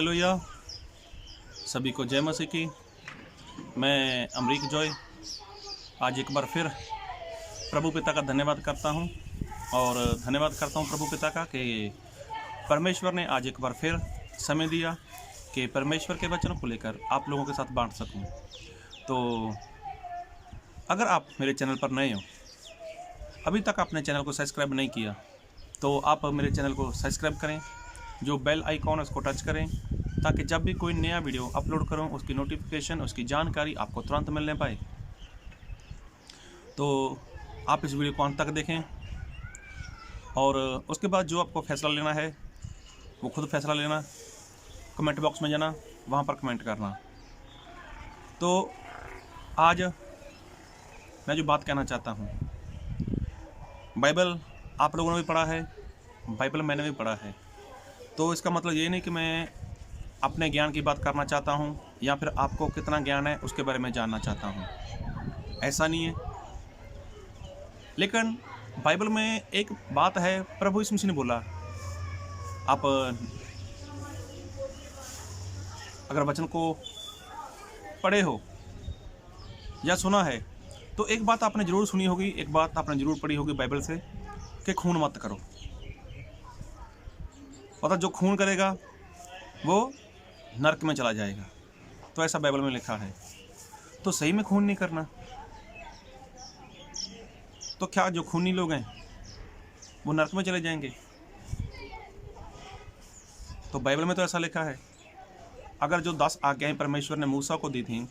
Hallelujah. सभी को जय मसीह की। मैं अमरीक जॉय आज एक बार फिर प्रभु पिता का धन्यवाद करता हूं और धन्यवाद करता हूं प्रभु पिता का कि परमेश्वर ने आज एक बार फिर समय दिया कि परमेश्वर के वचन को लेकर आप लोगों के साथ बांट सकूं। तो अगर आप मेरे चैनल पर नए हो, अभी तक आपने चैनल को सब्सक्राइब नहीं किया, तो आप मेरे चैनल को सब्सक्राइब करें, जो बेल आइकॉन है उसको टच करें, ताकि जब भी कोई नया वीडियो अपलोड करूं उसकी नोटिफिकेशन, उसकी जानकारी आपको तुरंत मिलने पाए। तो आप इस वीडियो को अंत तक देखें और उसके बाद जो आपको फैसला लेना है वो खुद फैसला लेना। कमेंट बॉक्स में जाना, वहाँ पर कमेंट करना। तो आज मैं जो बात कहना चाहता हूँ, बाइबल आप लोगों ने भी पढ़ा है, बाइबल मैंने भी पढ़ा है। तो इसका मतलब ये नहीं कि मैं अपने ज्ञान की बात करना चाहता हूँ या फिर आपको कितना ज्ञान है उसके बारे में जानना चाहता हूँ, ऐसा नहीं है। लेकिन बाइबल में एक बात है, प्रभु यीशु मसीह ने बोला, आप अगर वचन को पढ़े हो या सुना है तो एक बात आपने ज़रूर सुनी होगी, एक बात आपने ज़रूर पढ़ी होगी बाइबल से कि खून मत करो। मतलब जो खून करेगा वो नरक में चला जाएगा। तो ऐसा बाइबल में लिखा है। तो सही में खून नहीं करना, तो क्या जो खूनी लोग हैं वो नरक में चले जाएंगे? तो बाइबल में तो ऐसा लिखा है। अगर जो 10 आज्ञाएं परमेश्वर ने मूसा को दी थी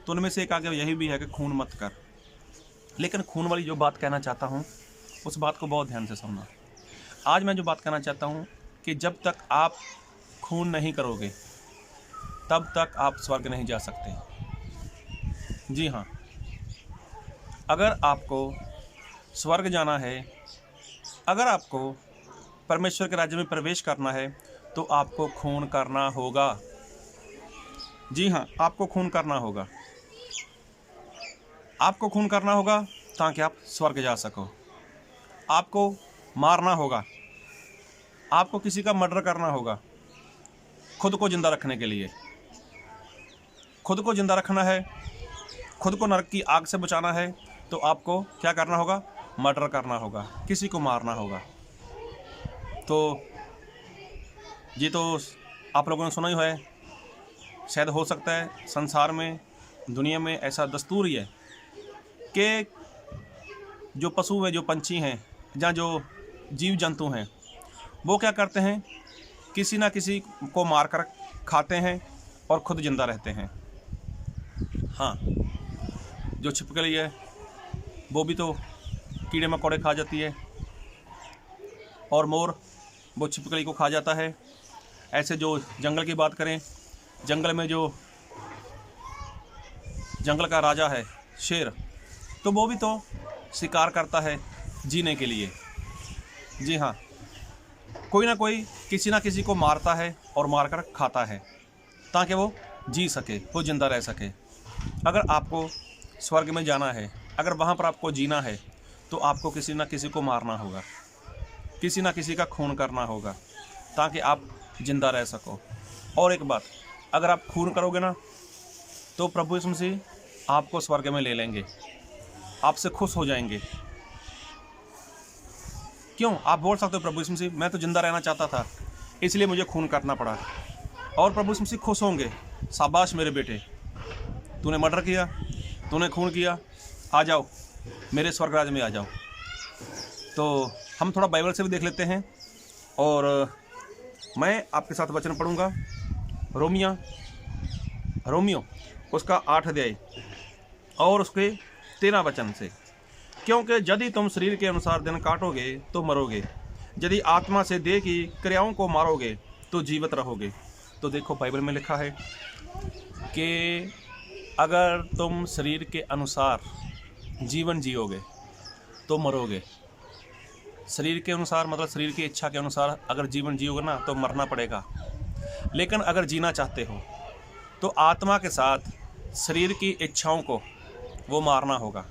तो उनमें से एक आज्ञा यही भी है कि खून मत कर। लेकिन खून वाली जो बात कहना चाहता हूँ उस बात को बहुत ध्यान से सुनना। आज मैं जो बात कहना चाहता हूँ कि जब तक आप खून नहीं करोगे तब तक आप स्वर्ग नहीं जा सकते। जी हाँ, अगर आपको स्वर्ग जाना है, अगर आपको परमेश्वर के राज्य में प्रवेश करना है तो आपको खून करना होगा। जी हाँ, आपको खून करना होगा। आपको खून करना होगा ताकि आप स्वर्ग जा सको। आपको मारना होगा, आपको किसी का मर्डर करना होगा खुद को जिंदा रखने के लिए। खुद को जिंदा रखना है, खुद को नरक की आग से बचाना है, तो आपको क्या करना होगा? मर्डर करना होगा, किसी को मारना होगा। तो ये तो आप लोगों ने सुना ही है। शायद हो सकता है संसार में, दुनिया में ऐसा दस्तूर ही है कि जो पशु हैं, जो पंछी हैं या जो जीव जंतु हैं, वो क्या करते हैं? किसी ना किसी को मारकर खाते हैं और खुद जिंदा रहते हैं। हाँ, जो छिपकली है वो भी तो कीड़े मकोड़े खा जाती है, और मोर वो छिपकली को खा जाता है। ऐसे जो जंगल की बात करें, जंगल में जो जंगल का राजा है शेर, तो वो भी तो शिकार करता है जीने के लिए। जी हाँ, कोई ना कोई किसी ना किसी को मारता है और मारकर खाता है ताकि वो जी सके, वो जिंदा रह सके। अगर आपको स्वर्ग में जाना है, अगर वहाँ पर आपको जीना है, तो आपको किसी ना किसी को मारना होगा, किसी ना किसी का खून करना होगा ताकि आप जिंदा रह सको। और एक बात, अगर आप खून करोगे ना तो प्रभु यीशु मसीह आपको स्वर्ग में ले लेंगे, आपसे खुश हो जाएंगे। क्यों? आप बोल सकते हो, प्रभु यीशु मसीह मैं तो जिंदा रहना चाहता था इसलिए मुझे खून करना पड़ा। और प्रभु यीशु मसीह खुश होंगे, शाबाश मेरे बेटे, तूने मर्डर किया, तूने खून किया, आ जाओ मेरे स्वर्ग राज्य में आ जाओ। तो हम थोड़ा बाइबल से भी देख लेते हैं और मैं आपके साथ वचन पढ़ूंगा। रोमियो उसका 8 अध्याय और उसके 13 वचन से। क्योंकि यदि तुम शरीर के अनुसार दिन काटोगे तो मरोगे, यदि आत्मा से देह की क्रियाओं को मारोगे तो जीवित रहोगे। तो देखो बाइबल में लिखा है कि अगर तुम शरीर के अनुसार जीवन जियोगे तो मरोगे। शरीर के अनुसार मतलब शरीर की इच्छा के अनुसार अगर जीवन जियोगे ना तो मरना पड़ेगा। लेकिन अगर जीना चाहते हो तो आत्मा के साथ शरीर की इच्छाओं को वो मारना होगा,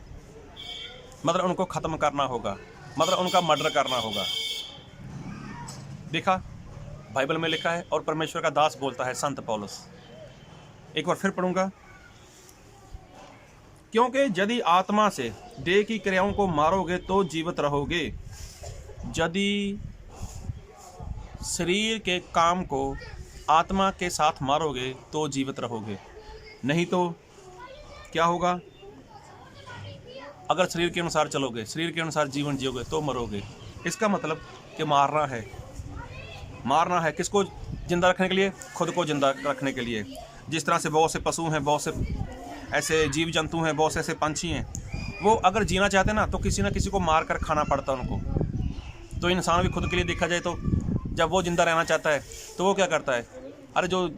मतलब उनको ख़त्म करना होगा, मतलब उनका मर्डर करना होगा। देखा, बाइबल में लिखा है और परमेश्वर का दास बोलता है संत पौलुस। एक बार फिर पढ़ूंगा। क्योंकि यदि आत्मा से देह की क्रियाओं को मारोगे तो जीवित रहोगे, यदि शरीर के काम को आत्मा के साथ मारोगे तो जीवित रहोगे, नहीं तो क्या होगा? अगर शरीर के अनुसार चलोगे, शरीर के अनुसार जीवन जियोगे तो मरोगे। इसका मतलब कि मारना है किसको जिंदा रखने के लिए? खुद को जिंदा रखने के लिए। जिस तरह से बहुत से पशु हैं, बहुत से ऐसे जीव जंतु हैं, बहुत से ऐसे पंछी हैं, वो अगर जीना चाहते हैं ना तो किसी ना किसी को मार कर खाना पड़ता है उनको। तो इंसान भी खुद के लिए देखा जाए तो जब वो जिंदा रहना चाहता है तो वो क्या करता है? अरे जो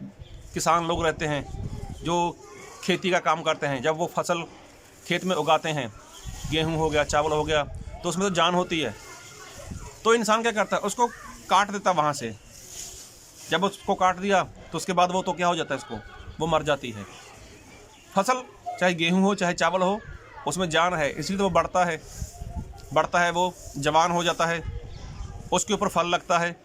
किसान लोग रहते हैं, जो खेती का काम करते हैं, जब वो फसल खेत में उगाते हैं, गेहूँ हो गया, चावल हो गया, तो उसमें तो जान होती है। तो इंसान क्या करता है? उसको काट देता वहाँ से। जब उसको काट दिया तो उसके बाद वो तो क्या हो जाता है? उसको वो मर जाती है। फसल चाहे गेहूँ हो चाहे चावल हो, उसमें जान है, इसलिए तो वो बढ़ता है, वो जवान हो जाता है, उसके ऊपर फल लगता है।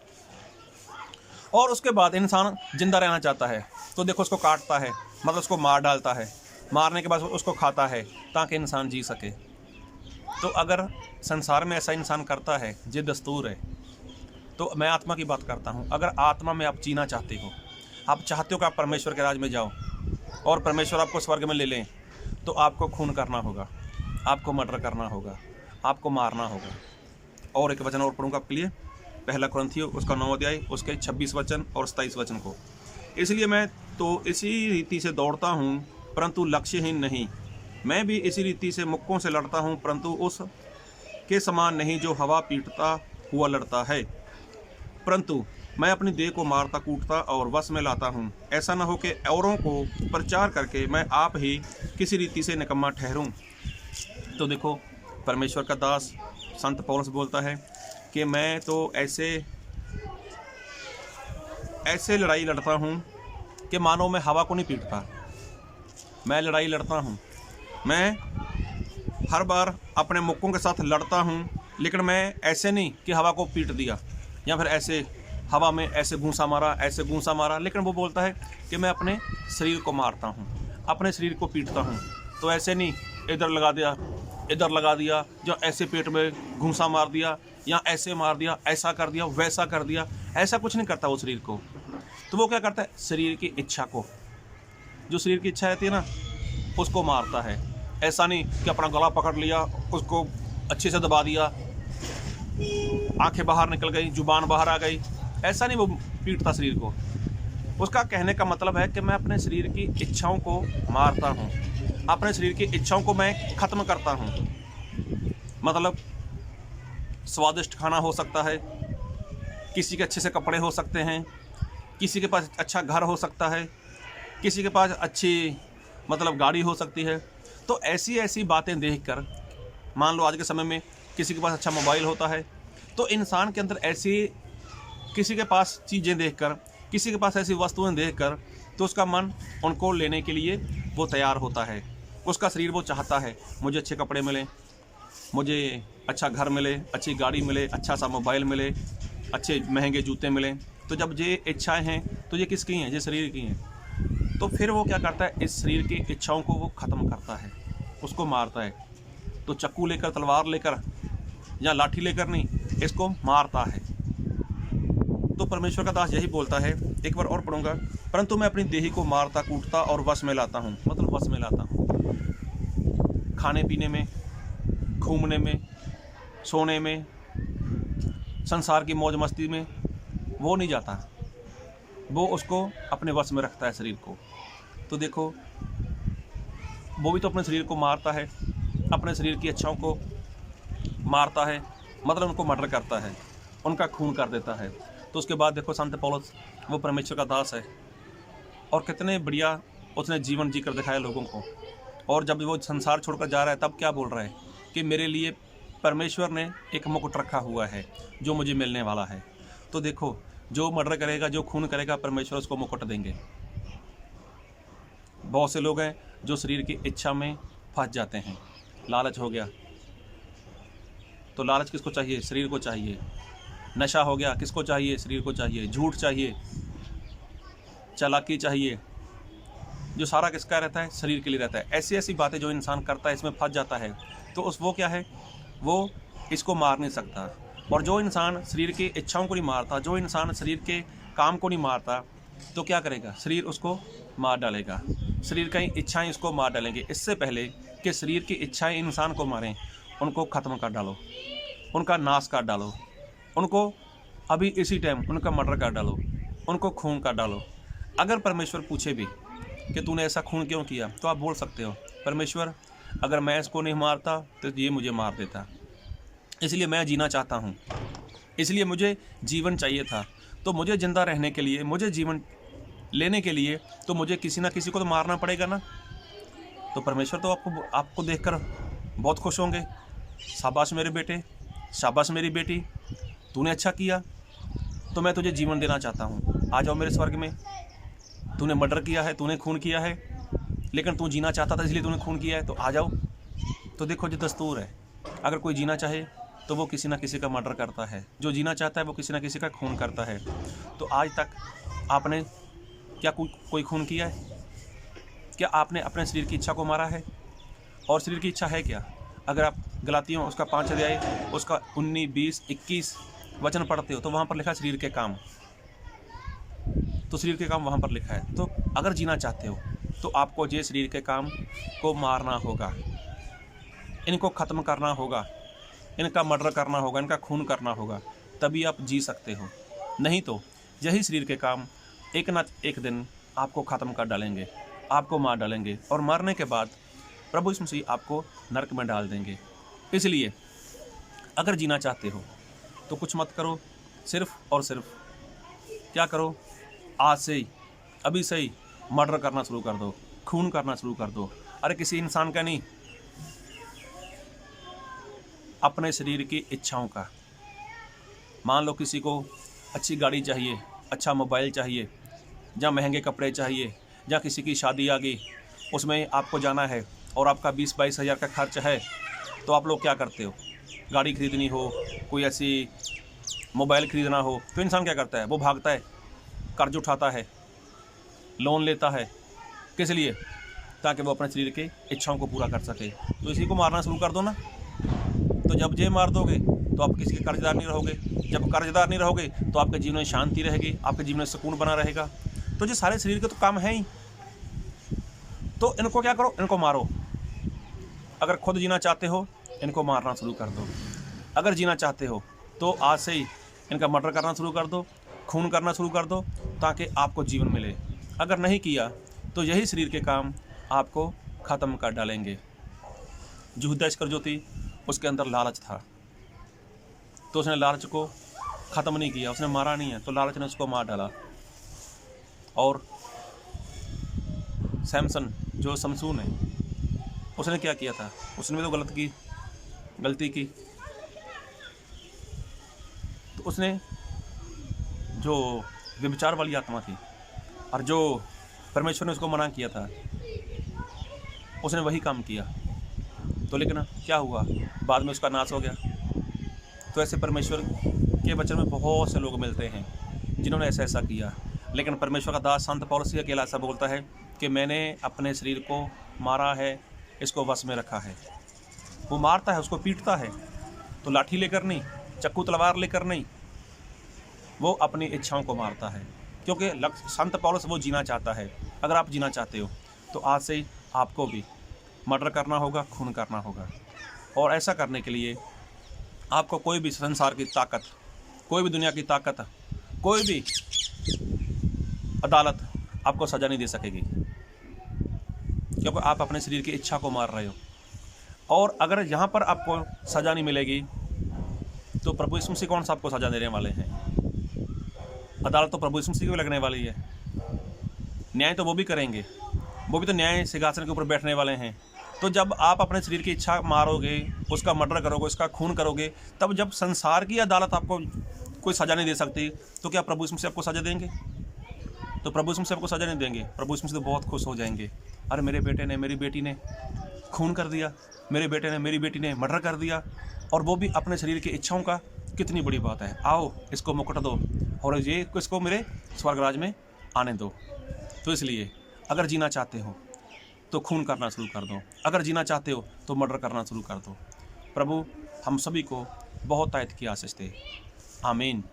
और उसके बाद इंसान जिंदा रहना चाहता है तो देखो उसको काटता है, मतलब उसको मार डालता है। मारने के बाद उसको खाता है ताकि इंसान जी सके। तो अगर संसार में ऐसा इंसान करता है, ये दस्तूर है। तो मैं आत्मा की बात करता हूँ। अगर आत्मा में आप जीना चाहते हो, आप चाहते हो कि आप परमेश्वर के राज में जाओ और परमेश्वर आपको स्वर्ग में ले लें, तो आपको खून करना होगा, आपको मर्डर करना होगा, आपको मारना होगा। और एक वचन और पढ़ूंगा आपके लिए, पहला कुरिन्थियों उसका 9 अध्याय उसके 26 वचन और 27 वचन को। इसलिए मैं तो इसी रीति से दौड़ता हूँ परंतु लक्ष्यहीन नहीं, मैं भी इसी रीति से मुक्कों से लड़ता हूँ परंतु उस के समान नहीं जो हवा पीटता हुआ लड़ता है, परंतु मैं अपनी देह को मारता कूटता और वश में लाता हूँ, ऐसा न हो कि औरों को प्रचार करके मैं आप ही किसी रीति से निकम्मा ठहरूं। तो देखो परमेश्वर का दास संत पौलुस बोलता है कि मैं तो ऐसे लड़ाई लड़ता हूँ कि मानो मैं हवा को नहीं पीटता। मैं लड़ाई लड़ता हूँ, मैं हर बार अपने मुक्कों के साथ लड़ता हूँ, लेकिन मैं ऐसे नहीं कि हवा को पीट दिया या फिर ऐसे हवा में ऐसे घूंसा मारा, लेकिन वो बोलता है कि मैं अपने शरीर को मारता हूँ, अपने शरीर को पीटता हूँ। तो ऐसे नहीं इधर लगा दिया, जो ऐसे पेट में घूंसा मार दिया या ऐसे मार दिया, ऐसा कर दिया, वैसा कर दिया, ऐसा कुछ नहीं करता वो शरीर को। तो वो क्या करता है? शरीर की इच्छा को, जो शरीर की इच्छा रहती है ना, उसको मारता है। ऐसा नहीं कि अपना गला पकड़ लिया, उसको अच्छे से दबा दिया, आंखें बाहर निकल गई, जुबान बाहर आ गई, ऐसा नहीं वो पीटता शरीर को। उसका कहने का मतलब है कि मैं अपने शरीर की इच्छाओं को मारता हूँ, अपने शरीर की इच्छाओं को मैं ख़त्म करता हूँ। मतलब स्वादिष्ट खाना हो सकता है, किसी के अच्छे से कपड़े हो सकते हैं, किसी के पास अच्छा घर हो सकता है, किसी के पास अच्छी मतलब गाड़ी हो सकती है। तो ऐसी बातें देखकर, मान लो आज के समय में किसी के पास अच्छा मोबाइल होता है, तो इंसान के अंदर ऐसी किसी के पास चीज़ें देखकर, किसी के पास ऐसी वस्तुएं देखकर, तो उसका मन उनको लेने के लिए वो तैयार होता है। उसका शरीर वो चाहता है मुझे अच्छे कपड़े मिले, मुझे अच्छा घर मिले, अच्छी गाड़ी मिले, अच्छा सा मोबाइल मिले, अच्छे महंगे जूते मिले। तो जब ये इच्छाएं हैं तो ये किसकी हैं? ये शरीर की हैं। तो फिर वो क्या करता है? इस शरीर की इच्छाओं को वो ख़त्म करता है, उसको मारता है। तो चक्कू लेकर, तलवार लेकर या लाठी लेकर नहीं, इसको मारता है। तो परमेश्वर का दास यही बोलता है, एक बार और पढ़ूंगा, परंतु मैं अपनी देही को मारता कूटता और वश में लाता हूँ। मतलब वश में लाता हूँ, खाने पीने में, घूमने में, सोने में, संसार की मौज मस्ती में वो नहीं जाता, वो उसको अपने वश में रखता है शरीर को। तो देखो वो भी तो अपने शरीर को मारता है, अपने शरीर की इच्छाओं को मारता है, मतलब उनको मर्डर करता है, उनका खून कर देता है। तो उसके बाद देखो संत पौलुस, वो परमेश्वर का दास है और कितने बढ़िया उसने जीवन जी कर दिखाया लोगों को। और जब वो संसार छोड़कर जा रहा है तब क्या बोल रहा है कि मेरे लिए परमेश्वर ने एक मुकुट रखा हुआ है जो मुझे मिलने वाला है। तो देखो जो मर्डर करेगा, जो खून करेगा, परमेश्वर उसको मुकुट देंगे। बहुत से लोग हैं जो शरीर की इच्छा में फंस जाते हैं, लालच हो गया। तो लालच किसको चाहिए? शरीर को चाहिए। नशा हो गया, किसको चाहिए? शरीर को चाहिए। झूठ चाहिए, चालाकी चाहिए, जो सारा किसका रहता है? शरीर के लिए रहता है। ऐसी ऐसी बातें जो इंसान करता है, इसमें फंस जाता है, तो वो क्या है? वो इसको मार नहीं सकता। और जो इंसान शरीर की इच्छाओं को नहीं मारता, जो इंसान शरीर के काम को नहीं मारता, तो क्या करेगा? शरीर उसको मार डालेगा, शरीर की इच्छाएं उसको मार डालेंगे। इससे पहले कि शरीर की इच्छाएं इंसान को मारें, उनको ख़त्म कर डालो, उनका नाश कर डालो, उनको अभी इसी टाइम उनका मर्डर कर डालो, उनको खून कर डालो। अगर परमेश्वर पूछे भी कि तूने ऐसा खून क्यों किया, तो आप बोल सकते हो, परमेश्वर अगर मैं इसको नहीं मारता तो ये मुझे मार देता, इसलिए मैं जीना चाहता हूँ, इसलिए मुझे जीवन चाहिए था। तो मुझे ज़िंदा रहने के लिए, मुझे जीवन लेने के लिए, तो मुझे किसी ना किसी को तो मारना पड़ेगा ना। तो परमेश्वर तो आपको देखकर बहुत खुश होंगे। शाबाश मेरे बेटे, शाबाश मेरी बेटी, तूने अच्छा किया, तो मैं तुझे जीवन देना चाहता हूँ। आ जाओ मेरे स्वर्ग में। तूने मर्डर किया है, तूने खून किया है, लेकिन तू जीना चाहता था इसलिए तूने खून किया है, तो आ जाओ। तो देखो, जो दस्तूर है, अगर कोई जीना चाहे तो वो किसी ना किसी का मर्डर करता है, जो जीना चाहता है वो किसी ना किसी का खून करता है। तो आज तक आपने क्या कोई खून किया है? क्या आपने अपने शरीर की इच्छा को मारा है? और शरीर की इच्छा है क्या? अगर आप गलातियों उसका 5 अध्याय उसका 19, 20, 21 वचन पढ़ते हो, तो वहाँ पर लिखा है शरीर के काम। तो शरीर के काम वहाँ पर लिखा है। तो अगर जीना चाहते हो तो आपको ये शरीर के काम को मारना होगा, इनको ख़त्म करना होगा, इनका मर्डर करना होगा, इनका खून करना होगा, तभी आप जी सकते हो। नहीं तो यही शरीर के काम एक ना एक दिन आपको ख़त्म कर डालेंगे, आपको मार डालेंगे, और मारने के बाद प्रभु यीशु मसीह आपको नरक में डाल देंगे। इसलिए अगर जीना चाहते हो तो कुछ मत करो, सिर्फ और सिर्फ क्या करो? आज से ही, अभी से ही मर्डर करना शुरू कर दो, खून करना शुरू कर दो। अरे किसी इंसान का नहीं, अपने शरीर की इच्छाओं का। मान लो किसी को अच्छी गाड़ी चाहिए, अच्छा मोबाइल चाहिए, या महंगे कपड़े चाहिए, या किसी की शादी आ गई, उसमें आपको जाना है और आपका 20-22 हज़ार का खर्च है, तो आप लोग क्या करते हो? गाड़ी खरीदनी हो, कोई ऐसी मोबाइल खरीदना हो, तो इंसान क्या करता है? वो भागता है, कर्ज उठाता है, लोन लेता है। किस लिए? ताकि वो अपने शरीर की इच्छाओं को पूरा कर सके। तो इसी को मारना शुरू कर दो ना। तो जब ये मार दोगे तो आप किसी के कर्जदार नहीं रहोगे। जब कर्जदार नहीं रहोगे तो आपके जीवन में शांति रहेगी, आपके जीवन में सुकून बना रहेगा। तो ये सारे शरीर के तो काम है ही। तो इनको क्या करो? इनको मारो। अगर खुद जीना चाहते हो, इनको मारना शुरू कर दो। अगर जीना चाहते हो तो आज से ही इनका मर्डर करना शुरू कर दो, खून करना शुरू कर दो, ताकि आपको जीवन मिले। अगर नहीं किया तो यही शरीर के काम आपको ख़त्म कर डालेंगे। यहूदा इस्करियोती, उसके अंदर लालच था, तो उसने लालच को ख़त्म नहीं किया, उसने मारा नहीं है, तो लालच ने उसको मार डाला। और सैमसन, जो शमसून है, उसने क्या किया था? उसने भी तो गलती की। तो उसने जो व्यभिचार वाली आत्मा थी, और जो परमेश्वर ने उसको मना किया था, उसने वही काम किया। तो लेकिन क्या हुआ? बाद में उसका नाश हो गया। तो ऐसे परमेश्वर के वचन में बहुत से लोग मिलते हैं जिन्होंने ऐसा किया, लेकिन परमेश्वर का दास संत पौलुस अकेला ऐसा बोलता है कि मैंने अपने शरीर को मारा है, इसको वश में रखा है। वो मारता है, उसको पीटता है, तो लाठी लेकर नहीं, चक्कू तलवार लेकर नहीं, वो अपनी इच्छाओं को मारता है। क्योंकि संत पौलुस वो जीना चाहता है। अगर आप जीना चाहते हो तो आज से ही आपको भी मर्डर करना होगा, खून करना होगा। और ऐसा करने के लिए आपको कोई भी संसार की ताकत, कोई भी दुनिया की ताकत, कोई भी अदालत आपको सज़ा नहीं दे सकेगी, क्योंकि आप अपने शरीर की इच्छा को मार रहे हो। और अगर यहाँ पर आपको सज़ा नहीं मिलेगी तो प्रभु यीशु मसीह कौन सा आपको सज़ा देने वाले हैं? अदालत तो प्रभु यीशु मसीह को लगने वाली है। न्याय तो वो भी करेंगे, वो भी तो न्याय सिंहासन के ऊपर बैठने वाले हैं। तो जब आप अपने शरीर की इच्छा मारोगे, उसका मर्डर करोगे, उसका खून करोगे, तब जब संसार की अदालत आपको कोई सज़ा नहीं दे सकती, तो क्या प्रभु यीशु मसीह आपको सज़ा देंगे? तो प्रभु यीशु मसीह आपको सज़ा नहीं देंगे। प्रभु यीशु मसीह तो बहुत खुश हो जाएंगे। अरे मेरे बेटे ने, मेरी बेटी ने खून कर दिया, मेरे बेटे ने, मेरी बेटी ने मर्डर कर दिया, और वो भी अपने शरीर की इच्छाओं का, कितनी बड़ी बात है। आओ इसको मुकुट दो और ये इसको मेरे स्वर्गराज में आने दो। तो इसलिए अगर जीना चाहते हो तो खून करना शुरू कर दो, अगर जीना चाहते हो तो मर्डर करना शुरू कर दो। प्रभु हम सभी को बहुत तायत की आशीष दे। आमीन।